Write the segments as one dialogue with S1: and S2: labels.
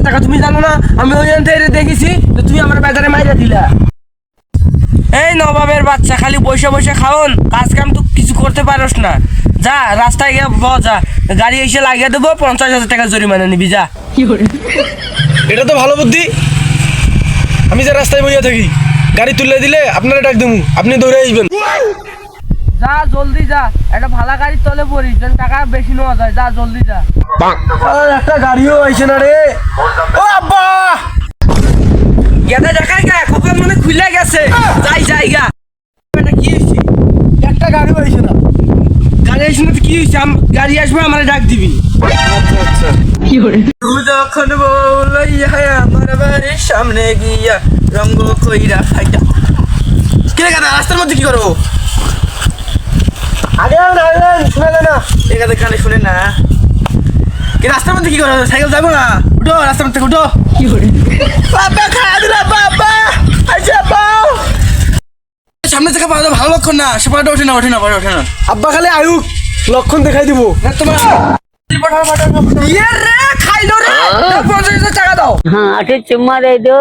S1: টাকা তুমি জানো না আমি ওইখান থেকে দেখেছি তুমি আমার বাজারে মাইরা দিলা। এই নবাবের বাচ্চা খালি বসে বসে খাওন, কাজ কাম তো কিছু করতে পারোস না। যা রাস্তায় গিয়ে যা, গাড়ি এসে লাগিয়ে দেবো, 50,000 টাকা জরিমানা নিবি যা।
S2: এটা তো ভালো বুদ্ধি। আমি যে রাস্তায় বইয়া থাকি, গাড়ি তুলে দিলে আপনারা ডাক দেবো, আপনি দৌড়ে আসবেন।
S1: যা জলদি যা, একটা ভালো গাড়ি তলে পড়িস, যেন টাকা বেশি নেওয়া যায়। যা জলদি যা।
S2: একটা গাড়িও আইছে না রে। ও আব্বা,
S1: গেদা দেখাই গা, খোকার মানে খুলে গেছে। যাই জায়গা এটা কি হয়েছে?
S2: একটা গাড়িও আইছে না।
S1: গাড়ি আসবে না তো কি হয়েছে? গাড়ি আসবে আমার ডাক দিবি।
S2: আচ্ছা আচ্ছা।
S1: তুমি যখন বলইয়া আমার বাড়ির সামনে গিয়া রঙ্গ কইরা খাইটা।
S2: কে গাদা রাস্তার মধ্যে কি করবো?
S1: আগে শোনা যায় না,
S2: এখানে কানে শুনে না। কি রাস্তার মধ্যে কি করবো? সাইকেল যাবো না, উঠো রাস্তার মধ্যে উঠো।
S1: বাবা খাওয়া দিলা বাবা। আচ্ছা বাবা
S2: সামনে থেকে পাওয়া ভালো লক্ষণ না, সে পাটা ওঠে না ওঠে না ওঠে না। আব্বা খালি আয়ুক লক্ষণ দেখাই দিব তোমার।
S1: ইয়ে রে খাইলো রে, 50,000 টাকা দাও।
S3: हाँ आठे चुम्मा दे दो।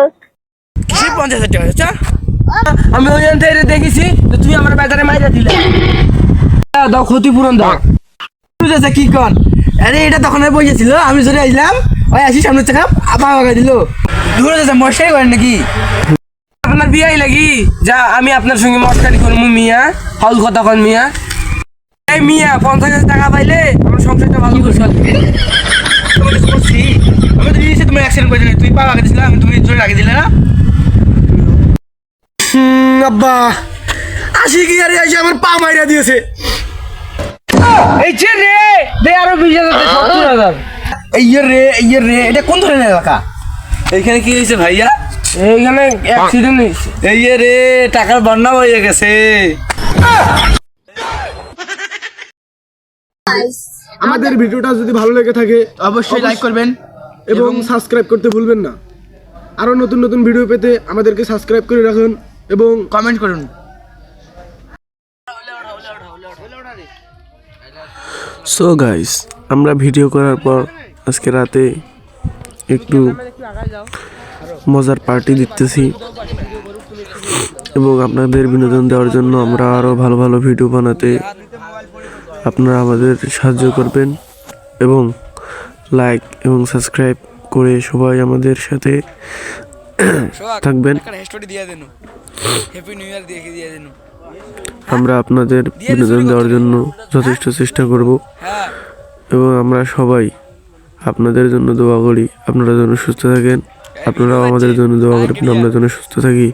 S1: কি 50,000 টাকা? আচ্ছা আমি ওইখান থেকে দেখেছি তুমি আমার বাজারে মাইরা দিলা। দাও ক্ষতিপূরণ দাও।
S2: বুঝেছে কি কর? আরে এটা তখন বসেছিল, আমি চলে আসলাম, ওই আসি সামনে থেকে আবার বাগাই দিল। দূরে যাচ্ছে মশাই করেন নাকি?
S1: আপনার বিয়াই লাগি যা, আমি আপনার সঙ্গে মস্কারি করবো মিয়া, হল কথা কন মিয়া। এই মিয়া 50,000 টাকা পাইলে আমার সংসারটা ভালো করে চলবে।
S2: আমি তো নিয়েছি, তুমি অ্যাক্সিডেন্ট করেছি, তুই পা আগে দিছিলাম, তুমি জোরে আগে দিলে না। আব্বা আসি কি আরে এসে আমার পা মাইরা দিয়েছে।
S1: এই যে রে দে আরো 20,000 দে, 70,000।
S2: এই রে এটা কোন ধরনের এলাকা?
S4: এইখানে কি হয়েছে ভাইয়া?
S1: এইখানে অ্যাক্সিডেন্ট হয়েছে।
S4: এই রে টাকার বন্যা হয়ে গেছে।
S2: আমাদের ভিডিওটা যদি ভালো লেগে থাকে
S1: অবশ্যই লাইক করবেন
S2: এবং সাবস্ক্রাইব করতে ভুলবেন না। আরো নতুন নতুন ভিডিও পেতে আমাদেরকে সাবস্ক্রাইব করে রাখুন এবং
S1: কমেন্ট করুন।
S5: সো গাইস, আমরা ভিডিও করার পর আজকে রাতে একটু মজার পার্টি দিতেছি এবং আপনাদের বিনোদন দেওয়ার জন্য আমরা আরও ভালো ভালো ভিডিও বানাতে আপনারা আমাদের সাহায্য করবেন এবং লাইক এবং সাবস্ক্রাইব করে সবাই আমাদের সাথে থাকবেন। আমরা আপনাদের বিনোদন দেওয়ার জন্য যথেষ্ট চেষ্টা করব এবং আমরা সবাই আপনাদের জন্য দোয়া করি, আপনারা যেন সুস্থ থাকেন, আপনারাও আমাদের জন্য দোয়া করবেন, আমরা যেন সুস্থ থাকি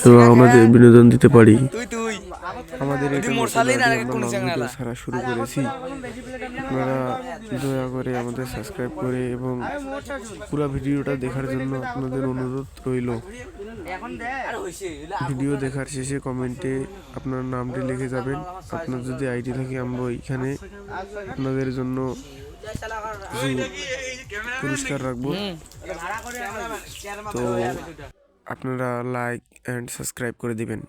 S5: এবং আমাদের বিনোদন দিতে পারি। আমাদের এটা আমরা ছাড়া শুরু করেছি, আপনারা দয়া করে আমাদের সাবস্ক্রাইব করে এবং পুরো ভিডিওটা দেখার জন্য আপনাদের অনুরোধ রইল। ভিডিও দেখার শেষে কমেন্টে আপনার নামটি লিখে যাবেন। আপনার যদি আইডি থাকে আমরা ওইখানে আপনাদের জন্য কিছু পুরস্কার রাখবো। তো আপনারা লাইক অ্যান্ড সাবস্ক্রাইব করে দিবেন।